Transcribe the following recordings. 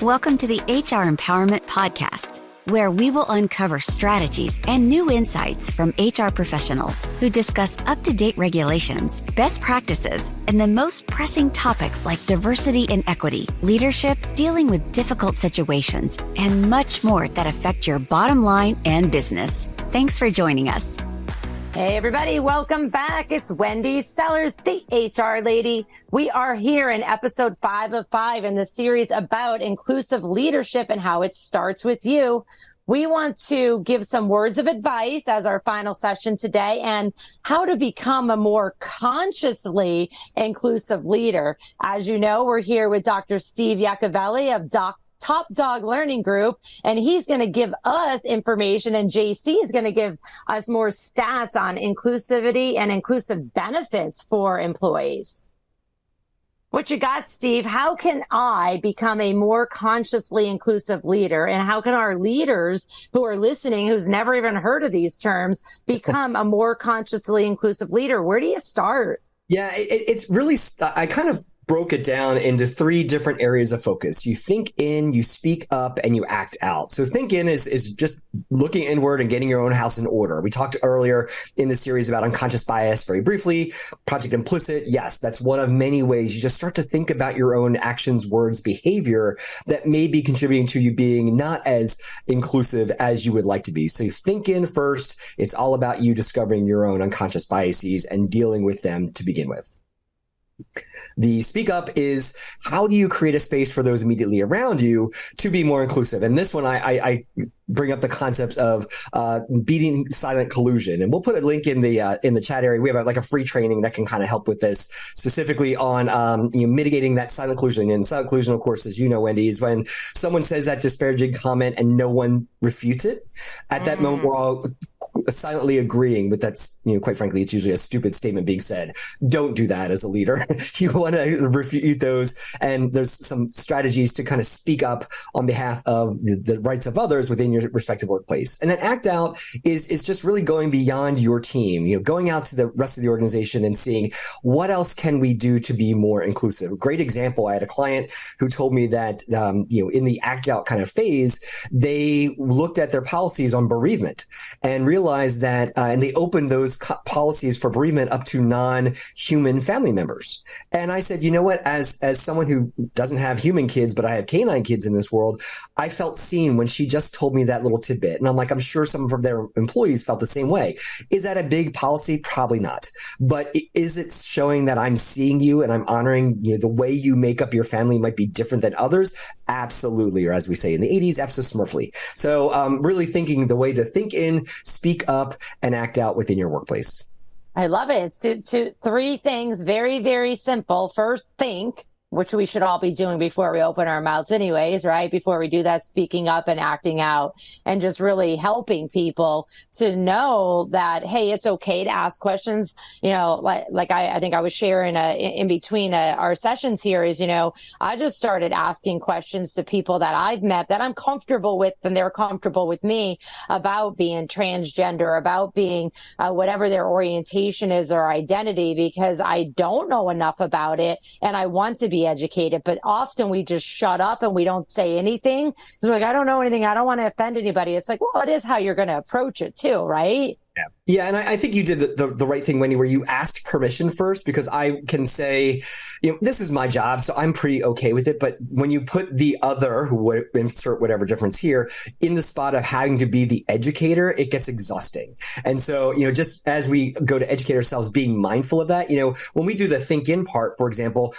Welcome to the HR Empowerment Podcast, where we will uncover strategies and new insights from HR professionals who discuss up-to-date regulations, best practices, and the most pressing topics like diversity and equity, leadership, dealing with difficult situations, and much more that affect your bottom line and business. Thanks for joining us. Hey, everybody. Welcome back. It's Wendy Sellers, the HR lady. We are here in episode 5 of 5 in the series about inclusive leadership and how it starts with you. We want to give some words of advice as our final session today and how to become a more consciously inclusive leader. As you know, we're here with Dr. Steve Yacovelli of Top Dog Learning Group, and he's going to give us information, and JC is going to give us more stats on inclusivity and inclusive benefits for employees. What you got, Steve? How can I become a more consciously inclusive leader, and how can our leaders who are listening, who's never even heard of these terms, become a more consciously inclusive leader? Where do you start? Yeah, it's really, I kind of broke it down into 3 different areas of focus. You think in, you speak up, and you act out. So think in is just looking inward and getting your own house in order. We talked earlier in the series about unconscious bias very briefly. Project Implicit, yes, that's one of many ways you just start to think about your own actions, words, behavior that may be contributing to you being not as inclusive as you would like to be. So you think in first. It's all about you discovering your own unconscious biases and dealing with them to begin with. The speak up is how do you create a space for those immediately around you to be more inclusive? And this one, I bring up the concepts of beating silent collusion, and we'll put a link in the chat area. We have a free training that can kind of help with this, specifically on mitigating that silent collusion. And silent collusion, of course, as you know, Wendy, is when someone says that disparaging comment and no one refutes it. At that moment, we're all silently agreeing with that. Quite frankly, it's usually a stupid statement being said. Don't do that as a leader. You want to refute those, and there's some strategies to kind of speak up on behalf of the rights of others within your respective workplace. And then act out is just really going beyond your team, going out to the rest of the organization and seeing what else can we do to be more inclusive. A great example, I had a client who told me that, in the act out kind of phase, they looked at their policies on bereavement and realized that, and they opened those policies for bereavement up to non-human family members. And I said, you know what, as someone who doesn't have human kids, but I have canine kids in this world, I felt seen when she just told me that little tidbit. And I'm like, I'm sure some of their employees felt the same way. Is that a big policy? Probably not. But is it showing that I'm seeing you and I'm honoring the way you make up your family might be different than others? Absolutely. Or as we say in the 80s, abso-smurfly. So really thinking the way to think in, speak up, and act out within your workplace. I love it. So 3 things, very, very simple. First, think, which we should all be doing before we open our mouths anyways, right? Before we do that, speaking up and acting out and just really helping people to know that, hey, it's okay to ask questions. Like I think I was sharing in between our sessions here is, I just started asking questions to people that I've met that I'm comfortable with and they're comfortable with me about being transgender, about being whatever their orientation is or identity, because I don't know enough about it and I want to be educated, but often we just shut up and we don't say anything because we're like, I don't know anything. I don't want to offend anybody. It's like, well, it is how you're going to approach it too, right? Yeah. And I think you did the right thing, Wendy, where you asked permission first, because I can say, this is my job, so I'm pretty okay with it. But when you put the other, who would insert whatever difference here, in the spot of having to be the educator, it gets exhausting. And so, just as we go to educate ourselves, being mindful of that, when we do the think in part, for example,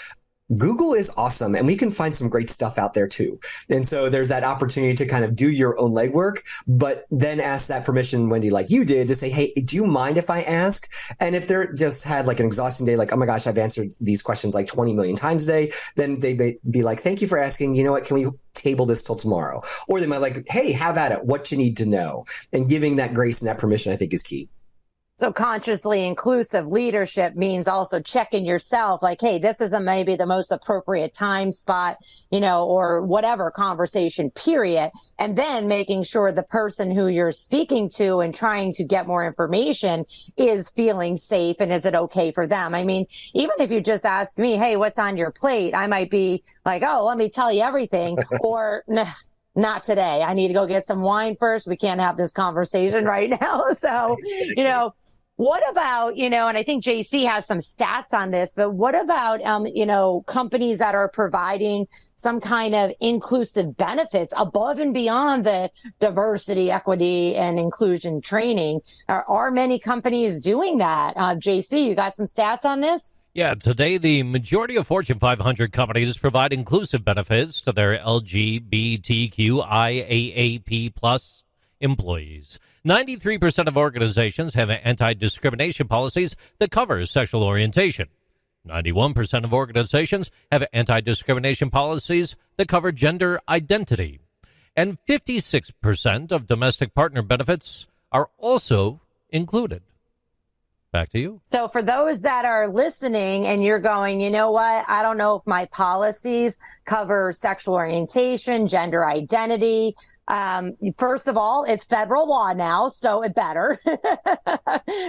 Google is awesome, and we can find some great stuff out there too. And so there's that opportunity to kind of do your own legwork, but then ask that permission, Wendy, like you did, to say, hey, do you mind if I ask? And if they're just had like an exhausting day, like, oh my gosh, I've answered these questions like 20 million times a day, then they may be like, thank you for asking. You know what? Can we table this till tomorrow? Or they might like, hey, have at it. What you need to know? And giving that grace and that permission, I think, is key. So consciously inclusive leadership means also checking yourself like, hey, this isn't maybe the most appropriate time spot, or whatever conversation period. And then making sure the person who you're speaking to and trying to get more information is feeling safe. And is it okay for them? I mean, even if you just ask me, hey, what's on your plate? I might be like, oh, let me tell you everything. Or not today. I need to go get some wine first. We can't have this conversation right now. So, what about, and I think JC has some stats on this, but what about, companies that are providing some kind of inclusive benefits above and beyond the diversity, equity, and inclusion training? Are many companies doing that? JC, you got some stats on this? Yeah, today the majority of Fortune 500 companies provide inclusive benefits to their LGBTQIAAP plus employees. 93% of organizations have anti-discrimination policies that cover sexual orientation. 91% of organizations have anti-discrimination policies that cover gender identity. And 56% of domestic partner benefits are also included. Back to you. So for those that are listening and you're going, you know what? I don't know if my policies cover sexual orientation, gender identity. First of all, it's federal law now, so it better.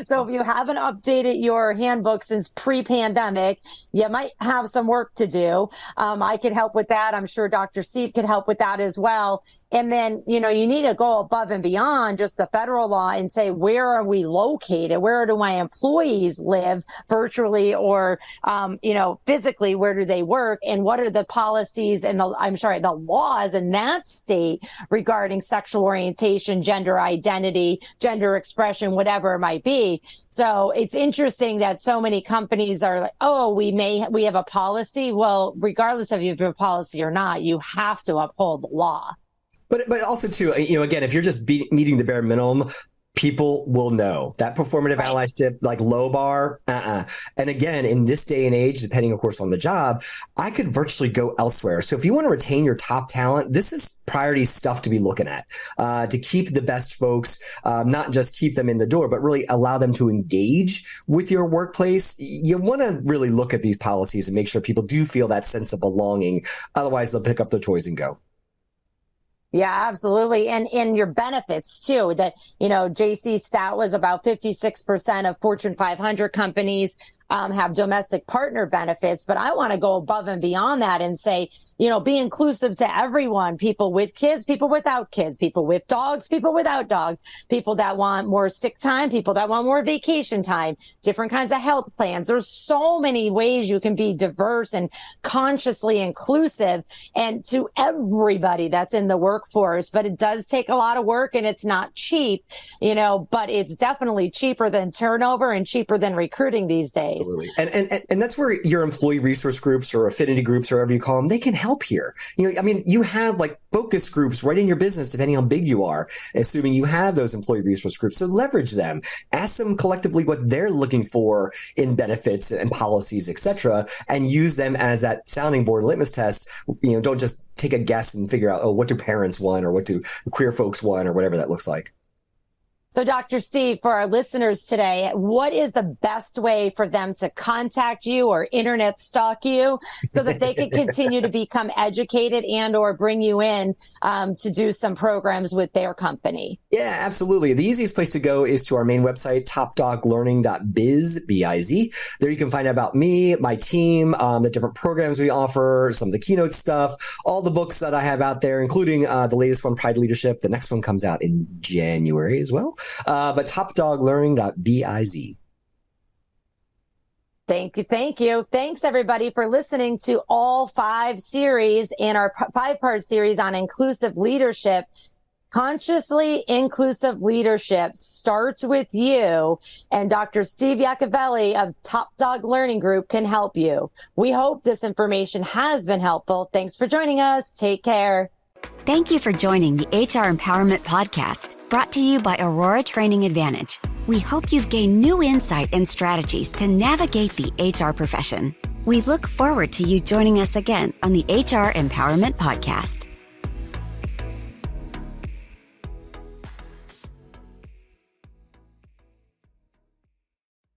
So if you haven't updated your handbook since pre-pandemic, you might have some work to do. I could help with that. I'm sure Dr. Steve could help with that as well. And then, you need to go above and beyond just the federal law and say, where are we located? Where do my employees live virtually or, physically? Where do they work? And what are the policies and the laws in that state regarding sexual orientation, gender identity, gender expression, whatever it might be. So it's interesting that so many companies are like, oh, we have a policy. Well, regardless of if you have a policy or not, you have to uphold the law. But also too, again, if you're just meeting the bare minimum, people will know that performative allyship, like low bar. And again, in this day and age, depending, of course, on the job, I could virtually go elsewhere. So if you want to retain your top talent, this is priority stuff to be looking at, to keep the best folks, not just keep them in the door, but really allow them to engage with your workplace. You want to really look at these policies and make sure people do feel that sense of belonging. Otherwise, they'll pick up their toys and go. Yeah, absolutely. And in your benefits too, that, JC's stat was about 56% of Fortune 500 companies have domestic partner benefits, but I want to go above and beyond that and say, be inclusive to everyone, people with kids, people without kids, people with dogs, people without dogs, people that want more sick time, people that want more vacation time, different kinds of health plans. There's so many ways you can be diverse and consciously inclusive and to everybody that's in the workforce. But it does take a lot of work and it's not cheap, but it's definitely cheaper than turnover and cheaper than recruiting these days. Absolutely. And that's where your employee resource groups or affinity groups or whatever you call them, they can help here. You have like focus groups right in your business, depending how big you are, assuming you have those employee resource groups. So leverage them, ask them collectively what they're looking for in benefits and policies, et cetera, and use them as that sounding board litmus test. Don't just take a guess and figure out, what do parents want or what do queer folks want or whatever that looks like. So Dr. Steve, for our listeners today, what is the best way for them to contact you or internet stalk you so that they can continue to become educated and or bring you in to do some programs with their company? Yeah, absolutely. The easiest place to go is to our main website, topdoglearning.biz, B-I-Z. There you can find out about me, my team, the different programs we offer, some of the keynote stuff, all the books that I have out there, including the latest one, Pride Leadership. The next one comes out in January as well. But topdoglearning.biz. Thank you. Thanks, everybody, for listening to all 5 series in our 5-part series on inclusive leadership. Consciously inclusive leadership starts with you, and Dr. Steve Yacovelli of Top Dog Learning Group can help you. We hope this information has been helpful. Thanks for joining us. Take care. Thank you for joining the HR Empowerment Podcast, brought to you by Aurora Training Advantage. We hope you've gained new insight and strategies to navigate the HR profession. We look forward to you joining us again on the HR Empowerment Podcast.